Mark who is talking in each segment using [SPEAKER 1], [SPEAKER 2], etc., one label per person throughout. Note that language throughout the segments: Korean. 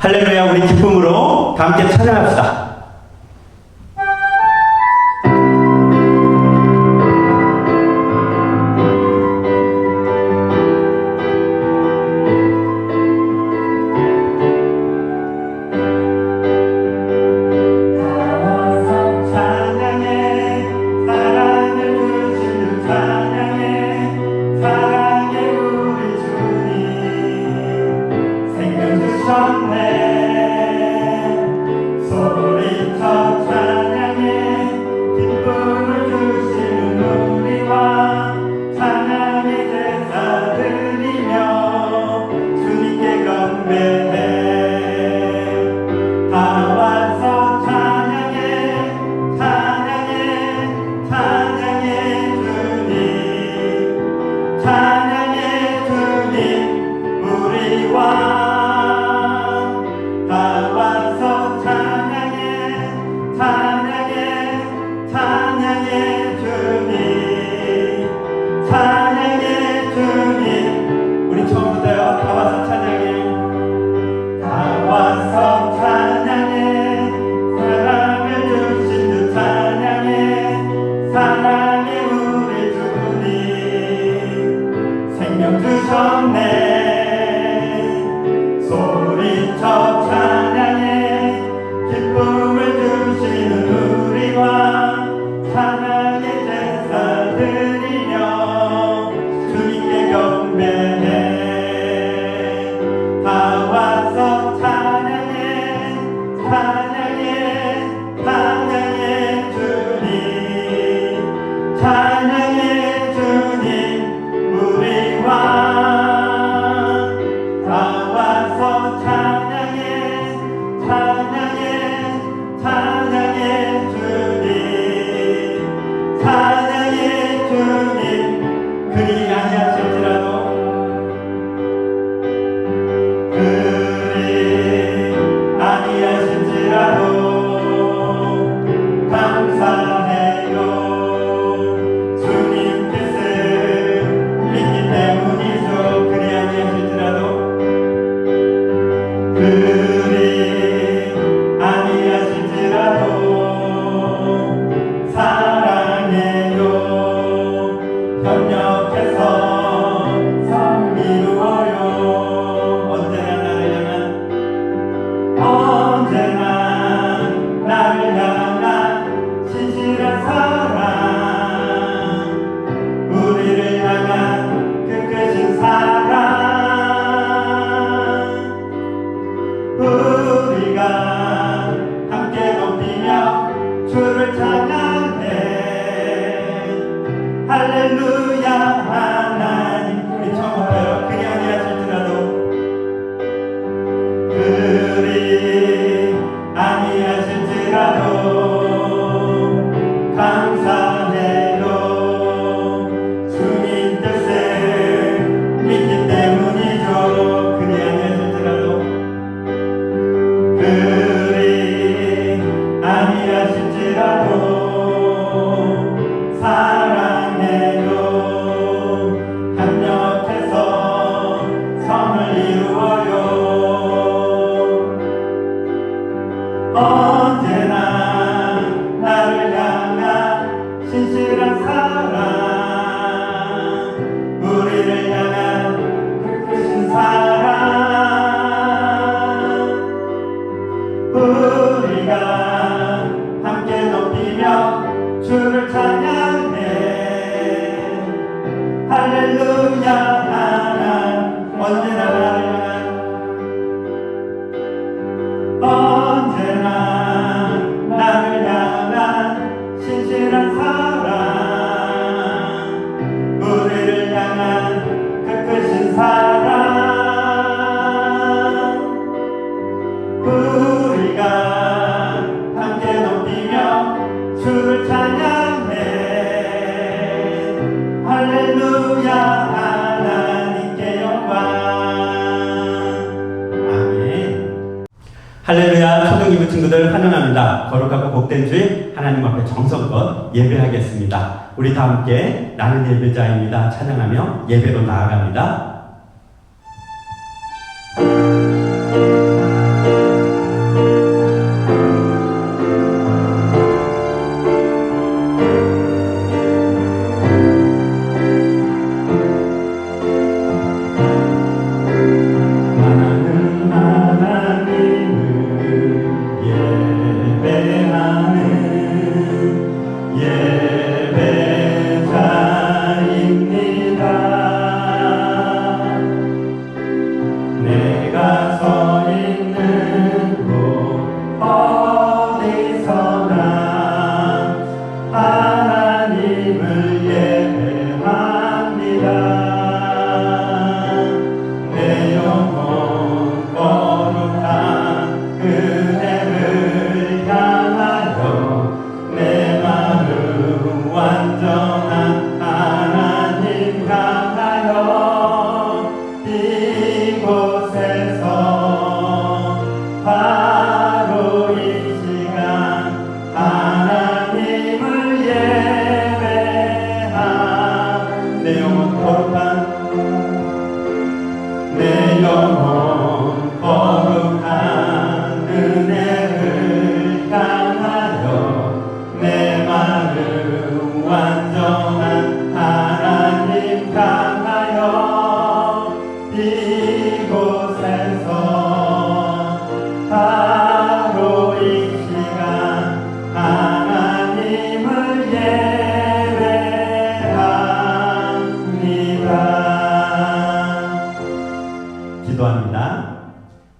[SPEAKER 1] 할렐루야, 우리 기쁨으로 다 함께 찬양합시다. 할렐루야, 초등기부 친구들 환영합니다. 거룩하고 복된 주일 하나님 앞에 정성껏 예배하겠습니다. 우리 다 함께 나는 예배자입니다 찬양하며 예배로 나아갑니다.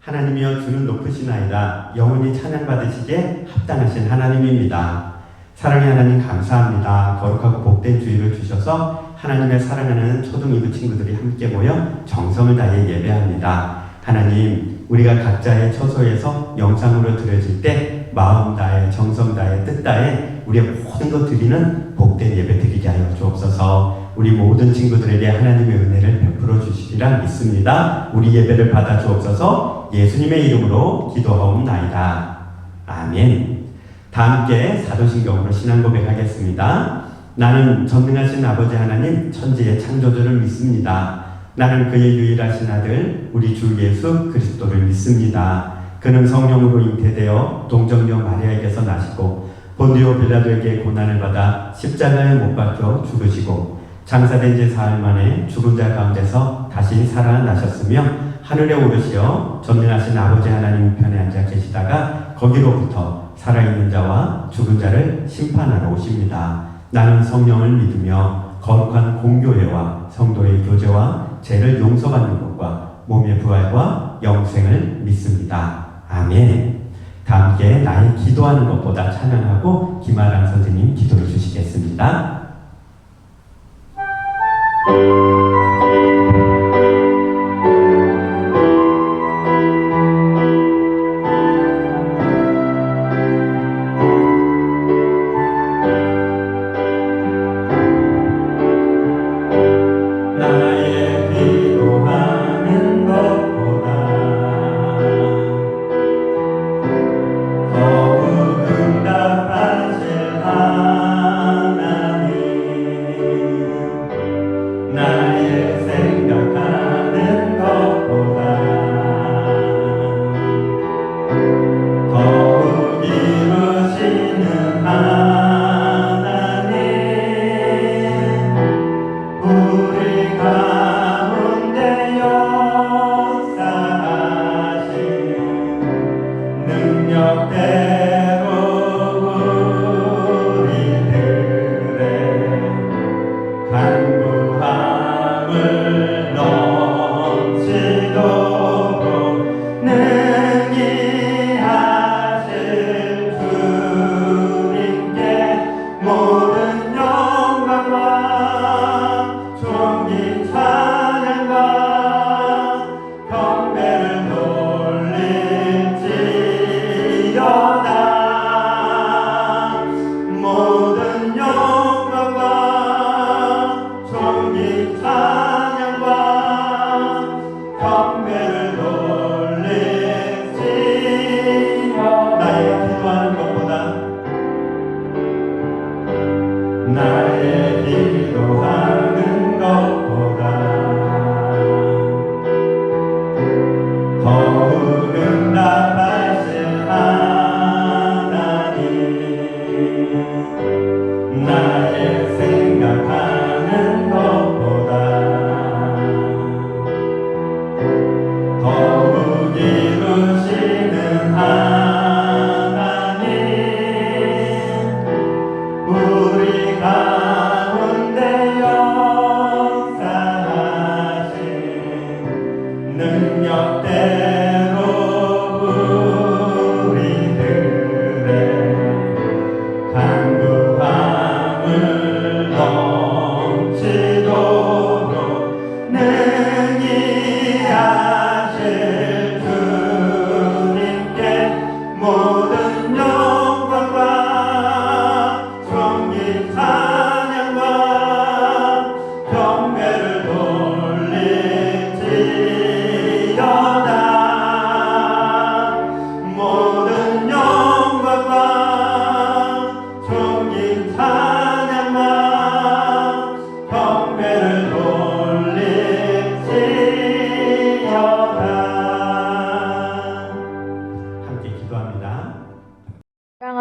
[SPEAKER 1] 하나님이여 주는 높으시나이다. 영원히 찬양받으시기에 합당하신 하나님입니다. 사랑의 하나님 감사합니다. 거룩하고 복된 주일을 주셔서 하나님의 사랑하는 초등이부 친구들이 함께 모여 정성을 다해 예배합니다. 하나님, 우리가 각자의 처소에서 영상으로 드려질 때 마음 다해, 정성 다해, 뜻 다해 우리의 모든 것 드리는 복된 예배 드리게 하여 주옵소서. 우리 모든 친구들에게 하나님의 은혜를 베풀어 주시리라 믿습니다. 우리 예배를 받아 주옵소서. 예수님의 이름으로 기도하옵나이다. 아멘. 다 함께 사도신경으로 신앙 고백하겠습니다. 나는 전능하신 아버지 하나님 천지의 창조주를 믿습니다. 나는 그의 유일하신 아들 우리 주 예수 그리스도를 믿습니다. 그는 성령으로 잉태되어 동정녀 마리아에게서 나시고 본디오 빌라도에게 고난을 받아 십자가에 못 박혀 죽으시고 장사된 지 사흘 만에 죽은 자 가운데서 다시 살아나셨으며 하늘에 오르시어 전능하신 아버지 하나님 편에 앉아 계시다가 거기로부터 살아있는 자와 죽은 자를 심판하러 오십니다. 나는 성령을 믿으며 거룩한 공교회와 성도의 교제와 죄를 용서받는 것과 몸의 부활과 영생을 믿습니다. 아멘. 다 함께 나의 기도하는 것보다 찬양하고 김아랑 선생님 기도를 주시겠습니다.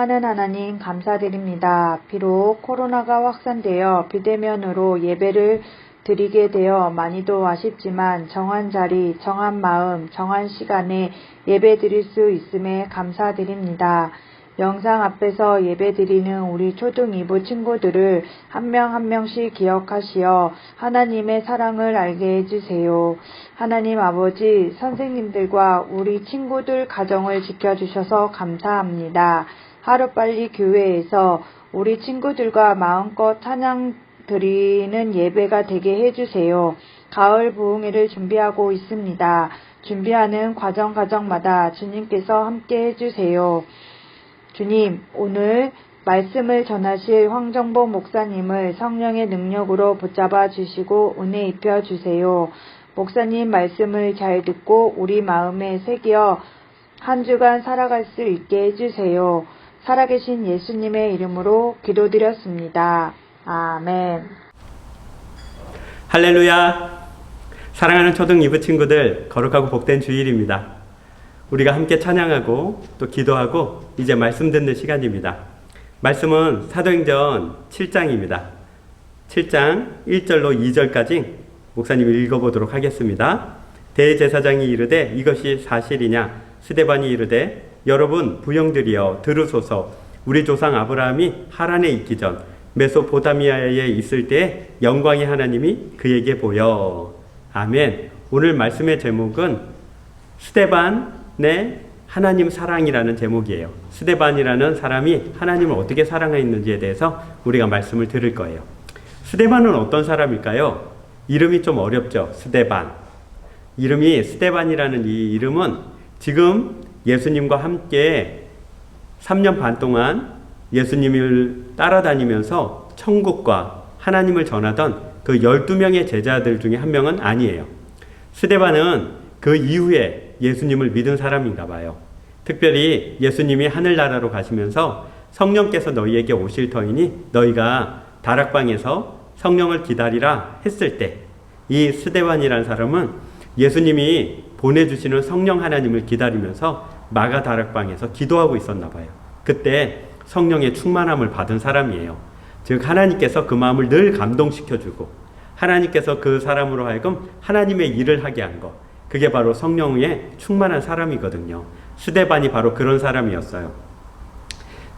[SPEAKER 2] 사랑하는 하나님 감사드립니다. 비록 코로나가 확산되어 비대면으로 예배를 드리게 되어 많이도 아쉽지만 정한 자리, 정한 마음, 정한 시간에 예배 드릴 수 있음에 감사드립니다. 영상 앞에서 예배드리는 우리 초등 2부 친구들을 한 명 한 명씩 기억하시어 하나님의 사랑을 알게 해주세요. 하나님 아버지, 선생님들과 우리 친구들 가정을 지켜주셔서 감사합니다. 하루빨리 교회에서 우리 친구들과 마음껏 찬양 드리는 예배가 되게 해주세요. 가을 부흥회를 준비하고 있습니다. 준비하는 과정마다 주님께서 함께 해주세요. 주님, 오늘 말씀을 전하실 황정복 목사님을 성령의 능력으로 붙잡아 주시고 은혜 입혀 주세요. 목사님 말씀을 잘 듣고 우리 마음에 새겨 한 주간 살아갈 수 있게 해주세요. 살아계신 예수님의 이름으로 기도드렸습니다. 아멘.
[SPEAKER 1] 할렐루야. 사랑하는 초등 2부 친구들, 거룩하고 복된 주일입니다. 우리가 함께 찬양하고 또 기도하고 이제 말씀 듣는 시간입니다. 말씀은 사도행전 7장입니다. 7장 1절로 2절까지 목사님이 읽어보도록 하겠습니다. 대제사장이 이르되 이것이 사실이냐? 스데반이 이르되 여러분 부형들이여 들으소서. 우리 조상 아브라함이 하란에 있기 전 메소포타미아에 있을 때 영광의 하나님이 그에게 보여. 아멘. 오늘 말씀의 제목은 스데반의 하나님 사랑이라는 제목이에요. 스데반이라는 사람이 하나님을 어떻게 사랑했는지에 대해서 우리가 말씀을 들을 거예요. 스데반은 어떤 사람일까요? 이름이 좀 어렵죠. 스데반. 이름이 스데반이라는 이 이름은 지금 예수님과 함께 3년 반 동안 예수님을 따라다니면서 천국과 하나님을 전하던 그 12명의 제자들 중에 한 명은 아니에요. 스데반은 그 이후에 예수님을 믿은 사람인가 봐요. 특별히 예수님이 하늘나라로 가시면서 성령께서 너희에게 오실 터이니 너희가 다락방에서 성령을 기다리라 했을 때 이 스데반이라는 사람은 예수님이 보내주시는 성령 하나님을 기다리면서 마가 다락방에서 기도하고 있었나 봐요. 그때 성령의 충만함을 받은 사람이에요. 즉 하나님께서 그 마음을 늘 감동시켜주고 하나님께서 그 사람으로 하여금 하나님의 일을 하게 한 것, 그게 바로 성령의 충만한 사람이거든요. 스데반이 바로 그런 사람이었어요.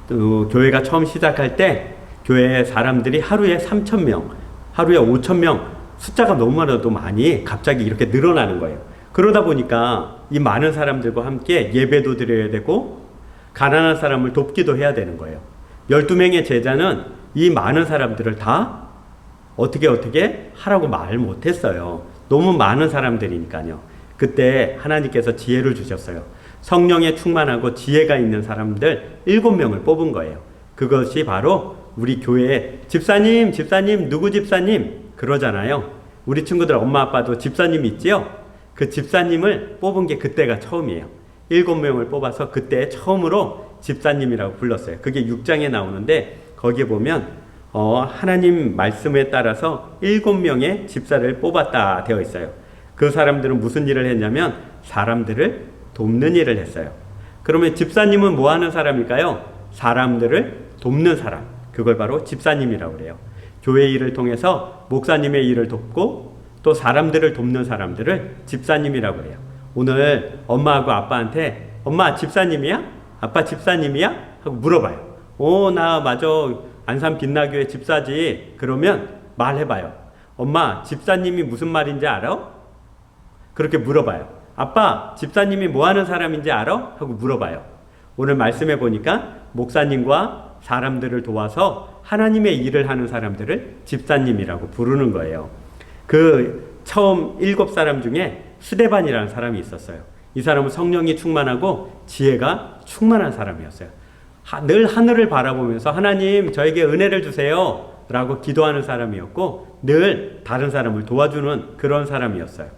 [SPEAKER 1] 또 교회가 처음 시작할 때 교회 사람들이 하루에 3,000명, 하루에 5,000명, 숫자가 너무나도 많이 갑자기 이렇게 늘어나는 거예요. 그러다 보니까 이 많은 사람들과 함께 예배도 드려야 되고 가난한 사람을 돕기도 해야 되는 거예요. 12명의 제자는 이 많은 사람들을 다 어떻게 하라고 말 못했어요. 너무 많은 사람들이니까요. 그때 하나님께서 지혜를 주셨어요. 성령에 충만하고 지혜가 있는 사람들 7명을 뽑은 거예요. 그것이 바로 우리 교회에 집사님 누구 집사님 그러잖아요. 우리 친구들 엄마 아빠도 집사님 있지요? 그 집사님을 뽑은 게 그때가 처음이에요. 7명을 뽑아서 그때 처음으로 집사님이라고 불렀어요. 그게 6장에 나오는데 거기에 보면 하나님 말씀에 따라서 7명의 집사를 뽑았다 되어 있어요. 그 사람들은 무슨 일을 했냐면 사람들을 돕는 일을 했어요. 그러면 집사님은 뭐 하는 사람일까요? 사람들을 돕는 사람. 그걸 바로 집사님이라고 그래요. 교회 일을 통해서 목사님의 일을 돕고 또 사람들을 돕는 사람들을 집사님이라고 그래요. 오늘 엄마하고 아빠한테 엄마 집사님이야? 아빠 집사님이야? 하고 물어봐요. 나 맞아. 안산 빛나교회 집사지. 그러면 말해봐요. 엄마 집사님이 무슨 말인지 알아? 그렇게 물어봐요. 아빠 집사님이 뭐 하는 사람인지 알아? 하고 물어봐요. 오늘 말씀해 보니까 목사님과 사람들을 도와서 하나님의 일을 하는 사람들을 집사님이라고 부르는 거예요. 그 처음 7사람 중에 스데반이라는 사람이 있었어요. 이 사람은 성령이 충만하고 지혜가 충만한 사람이었어요. 늘 하늘을 바라보면서 하나님 저에게 은혜를 주세요 라고 기도하는 사람이었고 늘 다른 사람을 도와주는 그런 사람이었어요.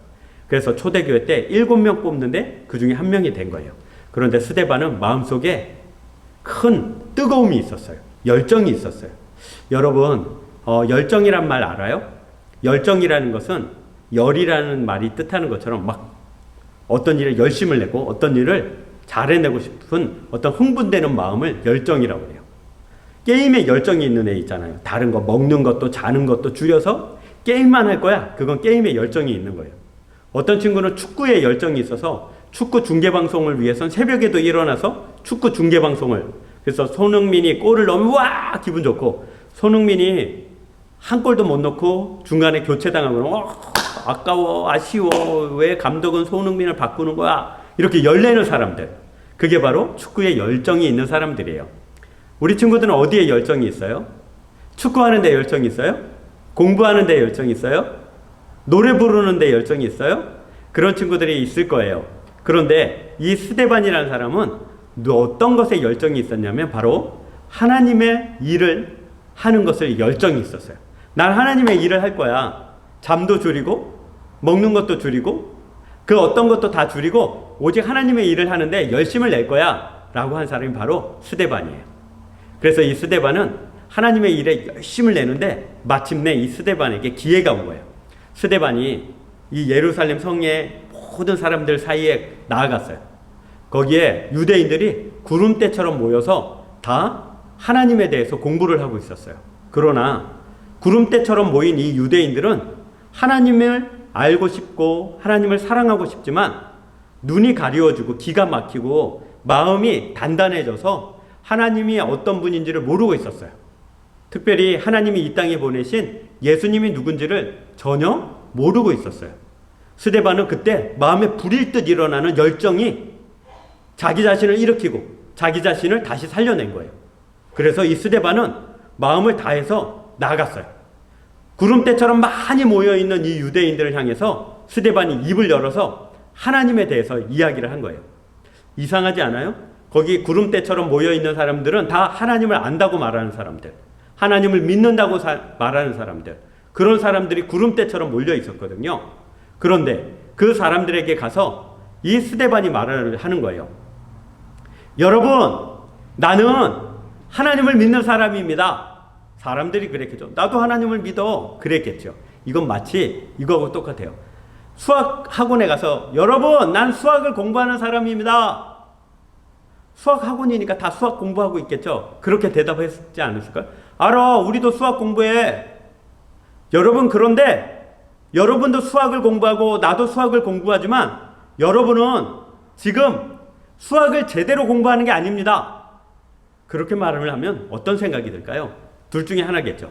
[SPEAKER 1] 그래서 초대교회 때 7명 뽑는데 그 중에 1명이 된 거예요. 그런데 스데반은 마음속에 큰 뜨거움이 있었어요. 열정이 있었어요. 여러분 열정이란 말 알아요? 열정이라는 것은 열이라는 말이 뜻하는 것처럼 막 어떤 일에 열심을 내고 어떤 일을 잘해내고 싶은 어떤 흥분되는 마음을 열정이라고 해요. 게임에 열정이 있는 애 있잖아요. 다른 거 먹는 것도 자는 것도 줄여서 게임만 할 거야. 그건 게임에 열정이 있는 거예요. 어떤 친구는 축구에 열정이 있어서 축구 중계방송을 위해서는 새벽에도 일어나서 축구 중계방송을
[SPEAKER 3] 그래서 손흥민이 골을 넣으면 와 기분 좋고, 손흥민이 한 골도 못 넣고 중간에 교체당하면 아까워, 아쉬워, 왜 감독은 손흥민을 바꾸는 거야, 이렇게 열내는 사람들, 그게 바로 축구에 열정이 있는 사람들이에요. 우리 친구들은 어디에 열정이 있어요? 축구하는 데 열정이 있어요? 공부하는 데 열정이 있어요? 노래 부르는 데 열정이 있어요? 그런 친구들이 있을 거예요. 그런데 이 스데반이라는 사람은 어떤 것에 열정이 있었냐면 바로 하나님의 일을 하는 것을 열정이 있었어요. 난 하나님의 일을 할 거야. 잠도 줄이고 먹는 것도 줄이고 그 어떤 것도 다 줄이고 오직 하나님의 일을 하는데 열심을 낼 거야 라고 한 사람이 바로 스데반이에요. 그래서 이 스데반은 하나님의 일에 열심을 내는데 마침내 이 스데반에게 기회가 온 거예요. 스데반이 이 예루살렘 성의 모든 사람들 사이에 나아갔어요. 거기에 유대인들이 구름대처럼 모여서 다 하나님에 대해서 공부를 하고 있었어요. 그러나 구름대처럼 모인 이 유대인들은 하나님을 알고 싶고 하나님을 사랑하고 싶지만 눈이 가리워지고 기가 막히고 마음이 단단해져서 하나님이 어떤 분인지를 모르고 있었어요. 특별히 하나님이 이 땅에 보내신 예수님이 누군지를 전혀 모르고 있었어요. 스데반은 그때 마음에 불일 듯 일어나는 열정이 자기 자신을 일으키고 자기 자신을 다시 살려낸 거예요. 그래서 이 스데반은 마음을 다해서 나갔어요. 구름대처럼 많이 모여있는 이 유대인들을 향해서 스데반이 입을 열어서 하나님에 대해서 이야기를 한 거예요. 이상하지 않아요? 거기 구름대처럼 모여있는 사람들은 다 하나님을 안다고 말하는 사람들, 하나님을 믿는다고 말하는 사람들, 그런 사람들이 구름대처럼 몰려 있었거든요. 그런데 그 사람들에게 가서 이 스데반이 말을 하는 거예요. 여러분, 나는 하나님을 믿는 사람입니다. 사람들이 그랬겠죠. 나도 하나님을 믿어. 그랬겠죠. 이건 마치 이거하고 똑같아요. 수학 학원에 가서 여러분, 난 수학을 공부하는 사람입니다. 수학 학원이니까 다 수학 공부하고 있겠죠. 그렇게 대답했지 않았을까요? 알아, 우리도 수학 공부해. 여러분, 그런데 여러분도 수학을 공부하고 나도 수학을 공부하지만 여러분은 지금 수학을 제대로 공부하는 게 아닙니다. 그렇게 말을 하면 어떤 생각이 들까요? 둘 중에 하나겠죠.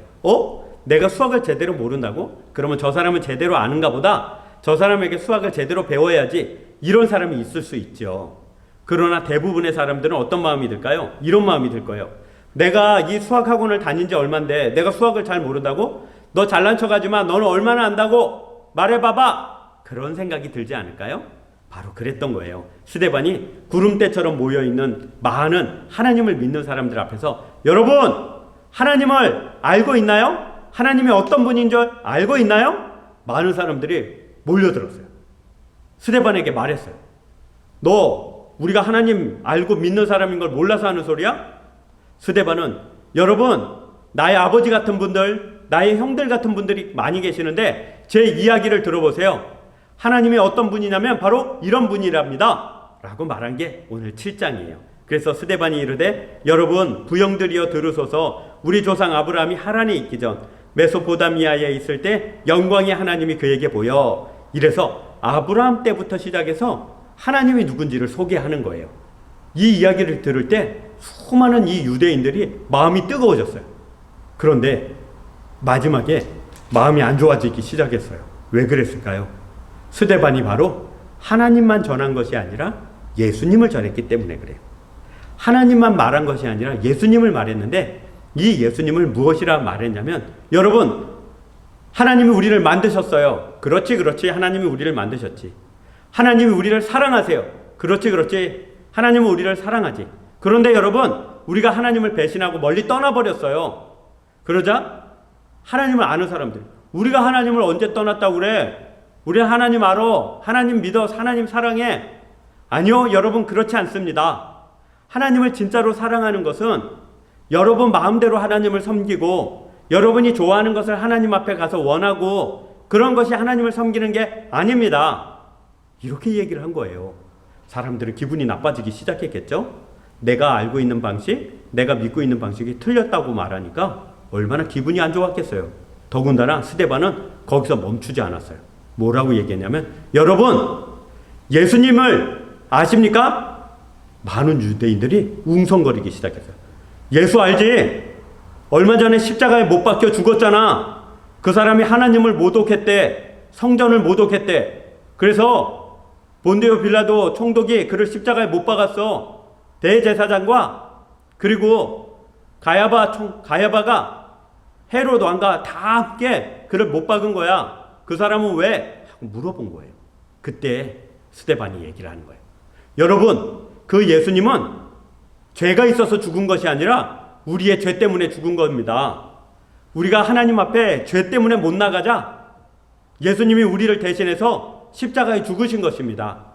[SPEAKER 3] 내가 수학을 제대로 모른다고? 그러면 저 사람은 제대로 아는가 보다. 저 사람에게 수학을 제대로 배워야지. 이런 사람이 있을 수 있죠. 그러나 대부분의 사람들은 어떤 마음이 들까요? 이런 마음이 들 거예요. 내가 이 수학 학원을 다닌 지 얼만데 내가 수학을 잘 모른다고? 너 잘난 척하지만 너는 얼마나 안다고? 말해봐봐. 그런 생각이 들지 않을까요? 바로 그랬던 거예요. 스데반이 구름대처럼 모여있는 많은 하나님을 믿는 사람들 앞에서 여러분, 하나님을 알고 있나요? 하나님이 어떤 분인 줄 알고 있나요? 많은 사람들이 몰려들었어요. 스데반에게 말했어요. 너 우리가 하나님 알고 믿는 사람인 걸 몰라서 하는 소리야? 스데반은 여러분, 나의 아버지 같은 분들, 나의 형들 같은 분들이 많이 계시는데 제 이야기를 들어보세요. 하나님이 어떤 분이냐면 바로 이런 분이랍니다 라고 말한 게 오늘 7장이에요. 그래서 스데반이 이르되 여러분 부형들이여 들으소서. 우리 조상 아브라함이 하란에 있기 전 메소포다미아에 있을 때 영광의 하나님이 그에게 보여. 이래서 아브라함 때부터 시작해서 하나님이 누군지를 소개하는 거예요. 이 이야기를 들을 때 수많은 이 유대인들이 마음이 뜨거워졌어요. 그런데 마지막에 마음이 안 좋아지기 시작했어요. 왜 그랬을까요? 스데반이 바로 하나님만 전한 것이 아니라 예수님을 전했기 때문에 그래요. 하나님만 말한 것이 아니라 예수님을 말했는데 이 예수님을 무엇이라 말했냐면 여러분, 하나님이 우리를 만드셨어요. 그렇지. 하나님이 우리를 만드셨지. 하나님이 우리를 사랑하세요. 그렇지. 하나님은 우리를 사랑하지. 그런데 여러분, 우리가 하나님을 배신하고 멀리 떠나버렸어요. 그러자 하나님을 아는 사람들, 우리가 하나님을 언제 떠났다고 그래? 우리는 하나님 알아. 하나님 믿어. 하나님 사랑해. 아니요, 여러분, 그렇지 않습니다. 하나님을 진짜로 사랑하는 것은 여러분 마음대로 하나님을 섬기고 여러분이 좋아하는 것을 하나님 앞에 가서 원하고 그런 것이 하나님을 섬기는 게 아닙니다. 이렇게 얘기를 한 거예요. 사람들은 기분이 나빠지기 시작했겠죠? 내가 알고 있는 방식, 내가 믿고 있는 방식이 틀렸다고 말하니까 얼마나 기분이 안 좋았겠어요. 더군다나 스데반은 거기서 멈추지 않았어요. 뭐라고 얘기했냐면 여러분, 예수님을 아십니까? 많은 유대인들이 웅성거리기 시작했어요. 예수 알지? 얼마 전에 십자가에 못 박혀 죽었잖아. 그 사람이 하나님을 모독했대. 성전을 모독했대. 그래서 본디오 빌라도 총독이 그를 십자가에 못 박았어. 대제사장과 그리고 가야바가 헤롯 왕과 다 함께 그를 못 박은 거야. 그 사람은 왜? 하고 물어본 거예요. 그때 스데반이 얘기를 하는 거예요. 여러분, 그 예수님은 죄가 있어서 죽은 것이 아니라 우리의 죄 때문에 죽은 겁니다. 우리가 하나님 앞에 죄 때문에 못 나가자 예수님이 우리를 대신해서 십자가에 죽으신 것입니다.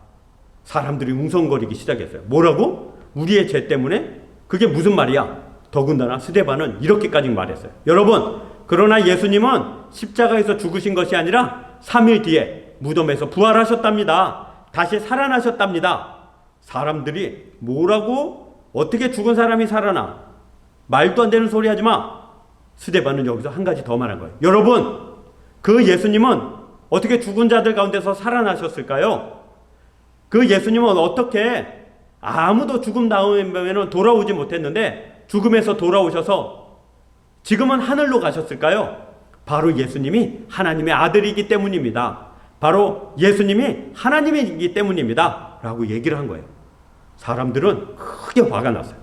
[SPEAKER 3] 사람들이 웅성거리기 시작했어요. 뭐라고? 우리의 죄 때문에? 그게 무슨 말이야? 더군다나 스데반은 이렇게까지 말했어요. 여러분, 그러나 예수님은 십자가에서 죽으신 것이 아니라 3일 뒤에 무덤에서 부활하셨답니다. 다시 살아나셨답니다. 사람들이 뭐라고? 어떻게 죽은 사람이 살아나? 말도 안 되는 소리 하지 마. 스데반은 여기서 한 가지 더 말한 거예요. 여러분, 그 예수님은 어떻게 죽은 자들 가운데서 살아나셨을까요? 그 예수님은 어떻게 아무도 죽음 다음에는 돌아오지 못했는데 죽음에서 돌아오셔서 지금은 하늘로 가셨을까요? 바로 예수님이 하나님의 아들이기 때문입니다. 바로 예수님이 하나님이기 때문입니다. 라고 얘기를 한 거예요. 사람들은 크게 화가 났어요.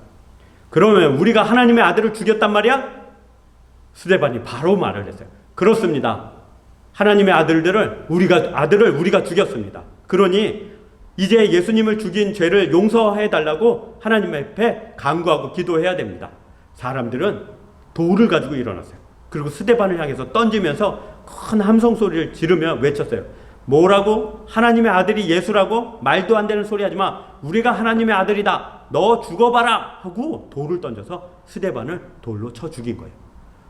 [SPEAKER 3] 그러면 우리가 하나님의 아들을 죽였단 말이야? 스데반이 바로 말을 했어요. 그렇습니다. 하나님의 아들을 우리가 죽였습니다. 그러니 이제 예수님을 죽인 죄를 용서해 달라고 하나님 앞에 간구하고 기도해야 됩니다. 사람들은 돌을 가지고 일어났어요. 그리고 스데반을 향해서 던지면서 큰 함성 소리를 지르며 외쳤어요. 뭐라고? 하나님의 아들이 예수라고? 말도 안 되는 소리 하지 마. 우리가 하나님의 아들이다. 너 죽어봐라. 하고 돌을 던져서 스데반을 돌로 쳐 죽인 거예요.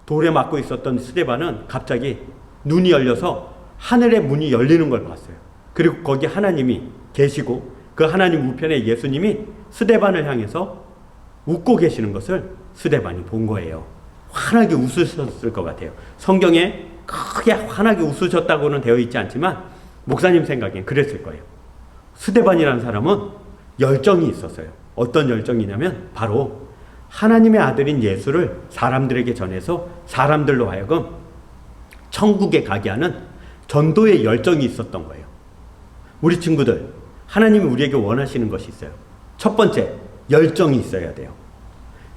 [SPEAKER 3] 돌에 맞고 있었던 스데반은 갑자기 눈이 열려서 하늘의 문이 열리는 걸 봤어요. 그리고 거기 하나님이 계시고 그 하나님 우편에 예수님이 스데반을 향해서 웃고 계시는 것을 스데반이 본 거예요. 환하게 웃으셨을 것 같아요. 성경에 크게 환하게 웃으셨다고는 되어 있지 않지만 목사님 생각엔 그랬을 거예요. 스데반이라는 사람은 열정이 있었어요. 어떤 열정이냐면 바로 하나님의 아들인 예수를 사람들에게 전해서 사람들로 하여금 천국에 가게 하는 전도의 열정이 있었던 거예요. 우리 친구들, 하나님이 우리에게 원하시는 것이 있어요. 첫 번째, 열정이 있어야 돼요.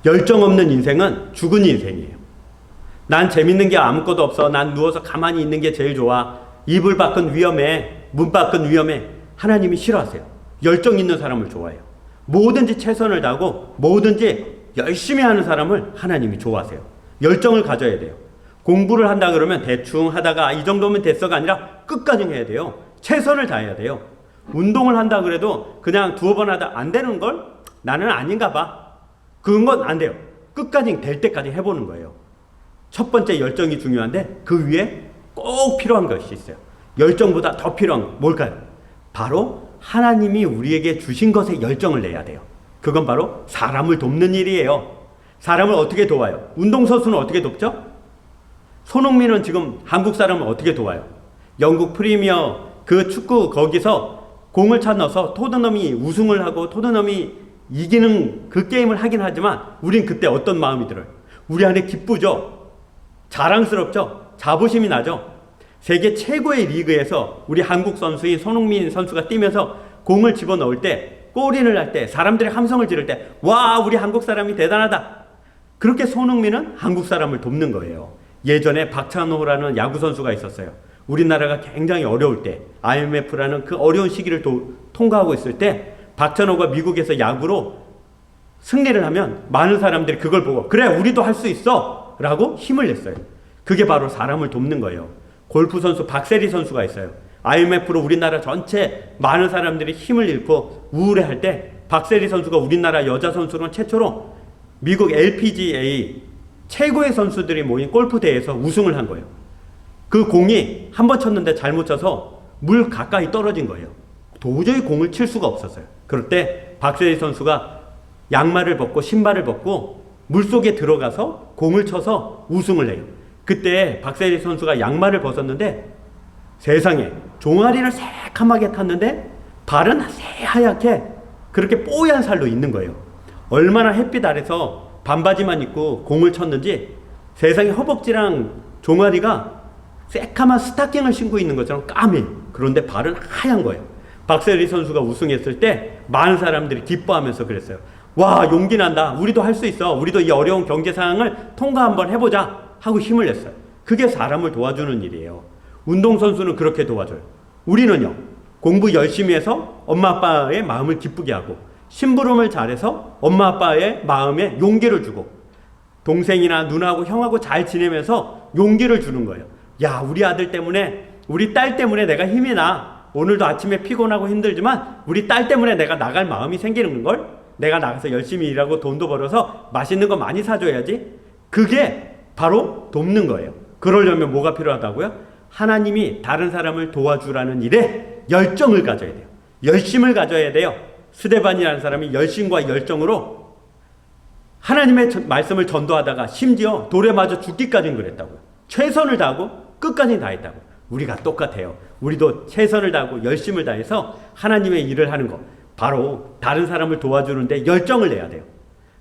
[SPEAKER 3] 열정 없는 인생은 죽은 인생이에요. 난 재밌는 게 아무것도 없어. 난 누워서 가만히 있는 게 제일 좋아. 이불 밖은 위험해. 문 밖은 위험해. 하나님이 싫어하세요. 열정 있는 사람을 좋아해요. 뭐든지 최선을 다하고 뭐든지 열심히 하는 사람을 하나님이 좋아하세요. 열정을 가져야 돼요. 공부를 한다 그러면 대충 하다가 이 정도면 됐어가 아니라 끝까지 해야 돼요. 최선을 다해야 돼요. 운동을 한다 그래도 그냥 두어 번 하다 안 되는 걸 나는 아닌가 봐. 그건 안 돼요. 끝까지 될 때까지 해보는 거예요. 첫 번째 열정이 중요한데 그 위에 꼭 필요한 것이 있어요. 열정보다 더 필요한 건 뭘까요? 바로 하나님이 우리에게 주신 것에 열정을 내야 돼요. 그건 바로 사람을 돕는 일이에요. 사람을 어떻게 도와요? 운동선수는 어떻게 돕죠? 손흥민은 지금 한국 사람을 어떻게 도와요? 영국 프리미어 그 축구 거기서 공을 차 넣어서 토트넘이 우승을 하고 토트넘이 이기는 그 게임을 하긴 하지만 우린 그때 어떤 마음이 들어요? 우리 안에 기쁘죠? 자랑스럽죠? 자부심이 나죠? 세계 최고의 리그에서 우리 한국 선수인 손흥민 선수가 뛰면서 공을 집어넣을 때 골인을 할 때 사람들이 함성을 지를 때 와 우리 한국 사람이 대단하다. 그렇게 손흥민은 한국 사람을 돕는 거예요. 예전에 박찬호라는 야구 선수가 있었어요. 우리나라가 굉장히 어려울 때 IMF라는 그 어려운 시기를 통과하고 있을 때 박찬호가 미국에서 야구로 승리를 하면 많은 사람들이 그걸 보고 그래 우리도 할 수 있어 라고 힘을 냈어요. 그게 바로 사람을 돕는 거예요. 골프 선수 박세리 선수가 있어요. IMF로 우리나라 전체 많은 사람들이 힘을 잃고 우울해할 때 박세리 선수가 우리나라 여자 선수로는 최초로 미국 LPGA 최고의 선수들이 모인 골프 대회에서 우승을 한 거예요. 그 공이 한 번 쳤는데 잘못 쳐서 물 가까이 떨어진 거예요. 도저히 공을 칠 수가 없었어요. 그럴 때 박세리 선수가 양말을 벗고 신발을 벗고 물속에 들어가서 공을 쳐서 우승을 해요. 그때 박세리 선수가 양말을 벗었는데 세상에 종아리를 새카맣게 탔는데 발은 새하얗게 그렇게 뽀얀 살로 있는 거예요. 얼마나 햇빛 아래서 반바지만 입고 공을 쳤는지 세상에 허벅지랑 종아리가 새카만 스타킹을 신고 있는 것처럼 까매. 그런데 발은 하얀 거예요. 박세리 선수가 우승했을 때 많은 사람들이 기뻐하면서 그랬어요. 와, 용기 난다. 우리도 할 수 있어. 우리도 이 어려운 경제 상황을 통과 한번 해보자 하고 힘을 냈어요. 그게 사람을 도와주는 일이에요. 운동선수는 그렇게 도와줘요. 우리는요, 공부 열심히 해서 엄마 아빠의 마음을 기쁘게 하고, 심부름을 잘해서 엄마 아빠의 마음에 용기를 주고, 동생이나 누나하고 형하고 잘 지내면서 용기를 주는 거예요. 야, 우리 아들 때문에, 우리 딸 때문에 내가 힘이 나. 오늘도 아침에 피곤하고 힘들지만 우리 딸 때문에 내가 나갈 마음이 생기는 걸. 내가 나가서 열심히 일하고 돈도 벌어서 맛있는 거 많이 사줘야지. 그게 바로 돕는 거예요. 그러려면 뭐가 필요하다고요? 하나님이 다른 사람을 도와주라는 일에 열정을 가져야 돼요. 열심을 가져야 돼요. 스데반이라는 사람이 열심과 열정으로 하나님의 말씀을 전도하다가 심지어 돌에 맞아 죽기까지는 그랬다고요. 최선을 다하고 끝까지 다했다고. 우리가 똑같아요. 우리도 최선을 다하고 열심을 다해서 하나님의 일을 하는 거, 바로 다른 사람을 도와주는데 열정을 내야 돼요.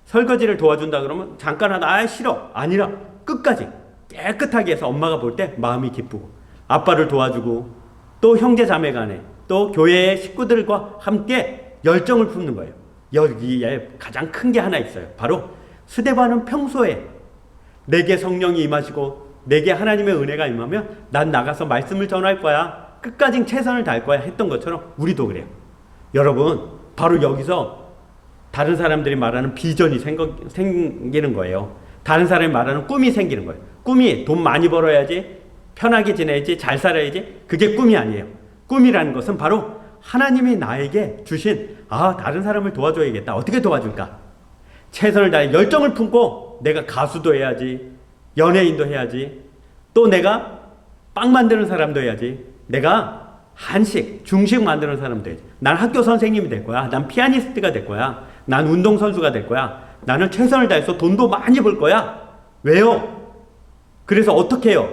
[SPEAKER 3] 설거지를 도와준다 그러면 잠깐 하다 싫어, 아니라 끝까지 깨끗하게 해서 엄마가 볼 때 마음이 기쁘고, 아빠를 도와주고, 또 형제 자매 간에, 또 교회의 식구들과 함께 열정을 품는 거예요. 여기에 가장 큰 게 하나 있어요. 바로 스데반은 평소에 내게 성령이 임하시고 내게 하나님의 은혜가 임하면 난 나가서 말씀을 전할 거야, 끝까지 최선을 다할 거야 했던 것처럼 우리도 그래요. 여러분, 바로 여기서 다른 사람들이 말하는 비전이 생기는 거예요. 다른 사람이 말하는 꿈이 생기는 거예요. 꿈이 돈 많이 벌어야지, 편하게 지내야지, 잘 살아야지, 그게 꿈이 아니에요. 꿈이라는 것은 바로 하나님이 나에게 주신, 다른 사람을 도와줘야겠다. 어떻게 도와줄까? 최선을 다해 열정을 품고 내가 가수도 해야지, 연예인도 해야지, 또 내가 빵 만드는 사람도 해야지, 내가 한식, 중식 만드는 사람도 해야지. 난 학교 선생님이 될 거야. 난 피아니스트가 될 거야. 난 운동선수가 될 거야. 나는 최선을 다해서 돈도 많이 벌 거야. 왜요? 그래서 어떻게 해요?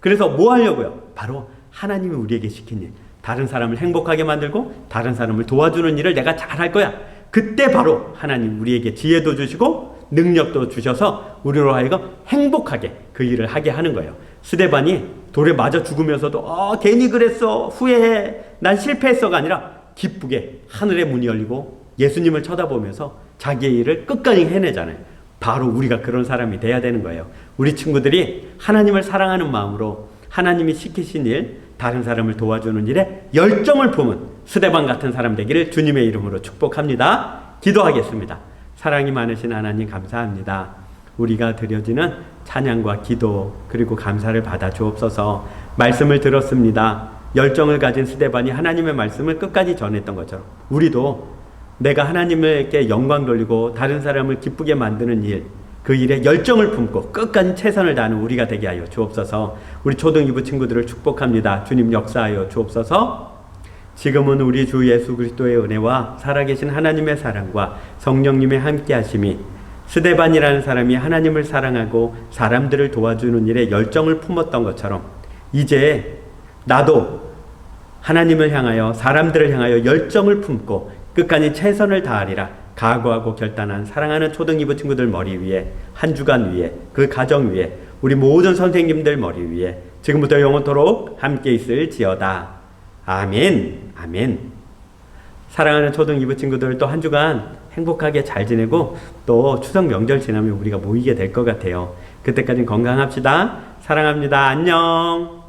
[SPEAKER 3] 그래서 뭐 하려고요? 바로 하나님이 우리에게 시킨 일, 다른 사람을 행복하게 만들고 다른 사람을 도와주는 일을 내가 잘할 거야. 그때 바로 하나님 우리에게 지혜도 주시고 능력도 주셔서 우리로 하여금 행복하게 그 일을 하게 하는 거예요. 스데반이 돌에 맞아 죽으면서도 괜히 그랬어, 후회해, 난 실패했어가 아니라 기쁘게 하늘의 문이 열리고 예수님을 쳐다보면서 자기의 일을 끝까지 해내잖아요. 바로 우리가 그런 사람이 돼야 되는 거예요. 우리 친구들이 하나님을 사랑하는 마음으로 하나님이 시키신 일, 다른 사람을 도와주는 일에 열정을 품은 스데반 같은 사람 되기를 주님의 이름으로 축복합니다. 기도하겠습니다. 사랑이 많으신 하나님 감사합니다. 우리가 드려지는 찬양과 기도 그리고 감사를 받아 주옵소서. 말씀을 들었습니다. 열정을 가진 스데반이 하나님의 말씀을 끝까지 전했던 것처럼 우리도 내가 하나님에게 영광 돌리고 다른 사람을 기쁘게 만드는 일, 그 일에 열정을 품고 끝까지 최선을 다하는 우리가 되게 하여 주옵소서. 우리 초등 2부 친구들을 축복합니다. 주님 역사하여 주옵소서. 지금은 우리 주 예수 그리스도의 은혜와 살아계신 하나님의 사랑과 성령님의 함께하심이 스데반이라는 사람이 하나님을 사랑하고 사람들을 도와주는 일에 열정을 품었던 것처럼 이제 나도 하나님을 향하여 사람들을 향하여 열정을 품고 끝까지 최선을 다하리라 각오하고 결단한 사랑하는 초등 2부 친구들 머리 위에, 한 주간 위에, 그 가정 위에, 우리 모든 선생님들 머리 위에 지금부터 영원토록 함께 있을지어다. 아멘. 아멘. 사랑하는 초등 2부 친구들 또 한 주간 행복하게 잘 지내고 또 추석 명절 지나면 우리가 모이게 될 것 같아요. 그때까지 건강합시다. 사랑합니다. 안녕.